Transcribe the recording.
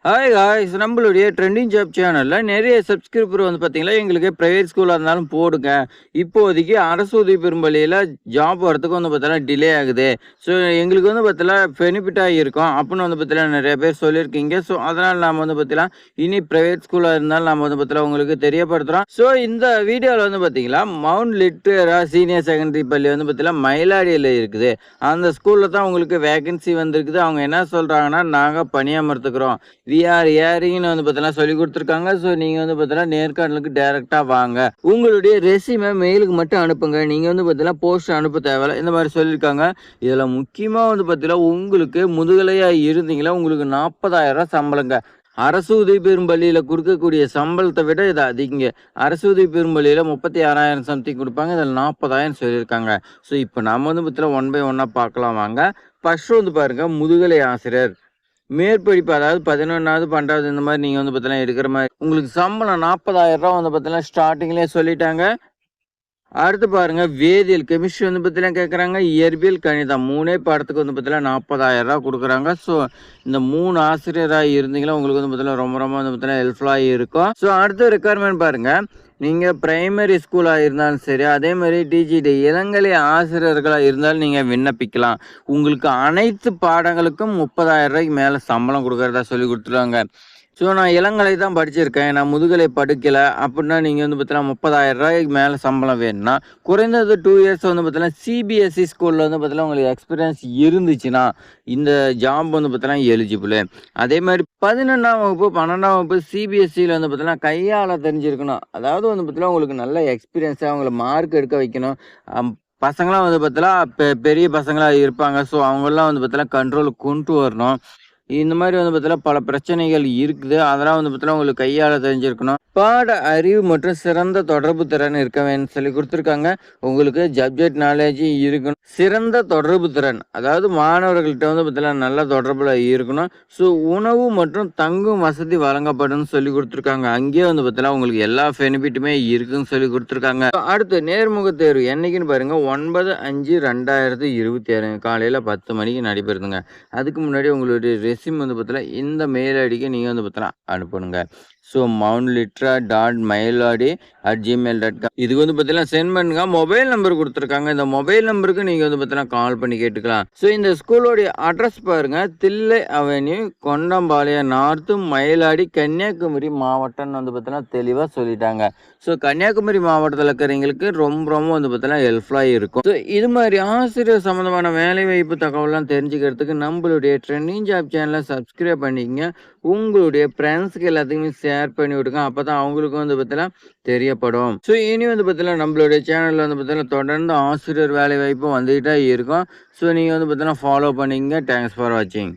Hi guys நம்மளுடைய trending job சேனலில் நிறைய சப்ஸ்கிரைபர் வந்து பார்த்தீங்களா எங்களுக்கு ப்ரைவேட் ஸ்கூலாக இருந்தாலும் போடுங்க. இப்போதைக்கு அரசு உதவி பெறும் பள்ளியில் ஜாப் வரத்துக்கு வந்து பார்த்தீங்கன்னா டிலே ஆகுது. ஸோ எங்களுக்கு வந்து பார்த்தீங்கன்னா பெனிஃபிட்டாக இருக்கும் அப்படின்னு வந்து பார்த்தீங்கன்னா நிறைய பேர் சொல்லியிருக்கீங்க. ஸோ அதனால் நாம் வந்து பார்த்தீங்கன்னா இனி ப்ரைவேட் ஸ்கூலாக இருந்தாலும் நம்ம வந்து பார்த்தீங்கன்னா உங்களுக்கு தெரியப்படுத்துகிறோம். ஸோ இந்த வீடியோவில் வந்து பார்த்தீங்களா மவுண்ட் லிட்டரா சீனியர் செகண்டரி பள்ளி வந்து பார்த்தீங்கன்னா மயிலாடியில் இருக்குது. அந்த ஸ்கூலில் தான் உங்களுக்கு வேகன்சி வந்திருக்குது. அவங்க என்ன சொல்கிறாங்கன்னா நாங்கள் பணியமர்த்துக்கிறோம், விஆர் ஏரிங்னு வந்து பார்த்தீங்கன்னா சொல்லி கொடுத்துருக்காங்க. ஸோ நீங்கள் வந்து பார்த்தீங்கன்னா நேர்காணலுக்கு டேரெக்டாக வாங்க, உங்களுடைய ரெசியூமை மெயிலுக்கு மட்டும் அனுப்புங்க, நீங்கள் வந்து பார்த்தீங்கன்னா போஸ்ட் அனுப்ப தேவையில்ல, இந்த மாதிரி சொல்லியிருக்காங்க. இதில் முக்கியமாக வந்து பார்த்தீங்கன்னா உங்களுக்கு முதுகலையாக இருந்தீங்களா உங்களுக்கு 40,000 சம்பளங்க. அரசு உதவி பெறும் பள்ளியில் கொடுக்கக்கூடிய சம்பளத்தை விட இது அதிகங்க. அரசு உதவி பெறும் பள்ளியில் 36,000 சம்திங் கொடுப்பாங்க, இதில் 40,000 சொல்லியிருக்காங்க. ஸோ இப்போ நம்ம வந்து பார்த்தீங்கன்னா ஒன் பை ஒன்னாக பார்க்கலாம் வாங்க. ஃபர்ஸ்ட் வந்து பாருங்க முதுகலை ஆசிரியர் மேற்படிப்பு, அதாவது 11வது 12வது இந்த மாதிரி நீங்கள் வந்து பார்த்தீங்கன்னா எடுக்கிற மாதிரி உங்களுக்கு சம்பளம் 40,000 வந்து பார்த்தீங்கன்னா ஸ்டார்டிங்லேயே சொல்லிட்டாங்க. அடுத்து பாருங்க வேதியியல் கெமிஸ்ட்ரி வந்து பார்த்தீங்கன்னா கேட்குறாங்க, இயற்பியல் கணிதம் 3 பாடத்துக்கு வந்து பார்த்தீங்கன்னா 40,000 கொடுக்குறாங்க. ஸோ இந்த 3 ஆசிரியராக இருந்தீங்கன்னா உங்களுக்கு வந்து பார்த்தீங்கன்னா ரொம்ப ரொம்ப வந்து பார்த்தீங்கன்னா ஹெல்ப்ஃபுல்லாக இருக்கும். ஸோ அடுத்த ரெக்குயர்மெண்ட் பாருங்க, நீங்கள் பிரைமரி ஸ்கூலாக இருந்தாலும் சரி, அதே மாதிரி டிஜிடி இளங்கலை ஆசிரியர்களாக இருந்தாலும் நீங்கள் விண்ணப்பிக்கலாம். உங்களுக்கு அனைத்து பாடங்களுக்கும் 30,000 மேலே சம்பளம் கொடுக்குறதா சொல்லி கொடுத்துருவாங்க. ஸோ நான் இளங்கலை தான் படிச்சிருக்கேன், நான் முதுகலை படிக்கலை அப்படின்னா நீங்கள் வந்து பார்த்தீங்கன்னா 30,000 மேலே சம்பளம் வேணும்னா குறைந்தது 2 இயர்ஸ் வந்து பார்த்தீங்கன்னா சிபிஎஸ்சி ஸ்கூலில் வந்து பார்த்தீங்கன்னா உங்களுக்கு எக்ஸ்பீரியன்ஸ் இருந்துச்சுன்னா இந்த ஜாப் வந்து பார்த்தீங்கன்னா எலிஜிபிள். அதே மாதிரி 11ஆம் வகுப்பு 12ஆம் வகுப்பு சிபிஎஸ்சியில் வந்து பார்த்தீங்கன்னா கையால் தெரிஞ்சிருக்கணும். அதாவது வந்து பார்த்தீங்கன்னா உங்களுக்கு நல்ல எக்ஸ்பீரியன்ஸாக அவங்கள மார்க் எடுக்க வைக்கணும். பசங்களாம் வந்து பார்த்தீங்கன்னா பெரிய பசங்களாக இருப்பாங்க. ஸோ அவங்களாம் வந்து பார்த்தீங்கன்னா கண்ட்ரோலுக்கு கொண்டு வரணும். இந்த மாதிரி வந்து பார்த்தீங்கன்னா பல பிரச்சனைகள் இருக்குது. அதெல்லாம் வந்து பார்த்தீங்கன்னா உங்களுக்கு கையாள தெரிஞ்சிருக்கணும். பாட அறிவு மற்றும் சிறந்த தொடர்பு திறன் இருக்க வேணும்னு சொல்லி கொடுத்துருக்காங்க. உங்களுக்கு சப்ஜெக்ட் நாலேஜ் இருக்கணும். சிறந்த தொடர்பு திறன், அதாவது மாணவர்கள்ட்ட வந்து பார்த்தீங்கன்னா நல்ல தொடர்பில் இருக்கணும். ஸோ உணவு மற்றும் தங்கும் வசதி வழங்கப்படும் சொல்லி கொடுத்துருக்காங்க. அங்கேயே வந்து பார்த்தீங்கன்னா உங்களுக்கு எல்லா பெனிஃபிட்டுமே இருக்குன்னு சொல்லி கொடுத்துருக்காங்க. அடுத்து நேர்முக தேர்வு என்னைக்குன்னு பாருங்க, 9/5/2026 காலையில் 10 மணிக்கு நடைபெறுதுங்க. அதுக்கு முன்னாடி உங்களுடைய ரெஸ்யூம் வந்து பார்த்தீங்கன்னா இந்த மெயில் ஐடிக்கு நீங்கள் வந்து பார்த்தீங்கன்னா அனுப்பணுங்க. ஸோ mountlitra.mailadi@gmail.com இதுக்கு வந்து பார்த்தீங்கன்னா சென்ட் பண்ணுங்க. மொபைல் நம்பர் கொடுத்துருக்காங்க. இந்த மொபைல் நம்பருக்கு நீங்கள் வந்து பார்த்தீங்கன்னா கால் பண்ணி கேட்டுக்கலாம். ஸோ இந்த ஸ்கூலோடைய அட்ரஸ் பாருங்க, தில்லை அவென்யூ, கொண்டம்பாளையம் நார்த்து, மயிலாடி, கன்னியாகுமரி மாவட்டம்னு வந்து பார்த்தீங்கன்னா தெளிவாக சொல்லிட்டாங்க. ஸோ கன்னியாகுமரி மாவட்டத்தில் இருக்கிறவங்களுக்கு ரொம்ப ரொம்ப வந்து பார்த்தீங்கன்னா ஹெல்ப்ஃபுல்லாக இருக்கும். ஸோ இது மாதிரி ஆசிரியர் சம்மந்தமான வேலைவாய்ப்பு தகவலாம் தெரிஞ்சுக்கிறதுக்கு நம்மளுடைய ட்ரெண்டிங் ஜாப் சேனலை சப்ஸ்கிரைப் பண்ணிக்கங்க. உங்களுடைய ஃப்ரெண்ட்ஸுக்கு எல்லாத்துக்குமே ஷேர் பண்ணி விடுங்க. அப்போ தான் அவங்களுக்கும் வந்து பார்த்தீங்கன்னா தெரியப்படும். ஸோ இனி வந்து பார்த்தீங்கன்னா நம்மளுடைய சேனலில் வந்து பார்த்தீங்கன்னா தொடர்ந்து ஆசிரியர் வேலை வாய்ப்பும் வந்துகிட்டே இருக்கும். ஸோ நீங்கள் வந்து பார்த்தீங்கன்னா ஃபாலோ பண்ணிக்கங்க. தேங்க்ஸ் ஃபார் வாட்சிங்.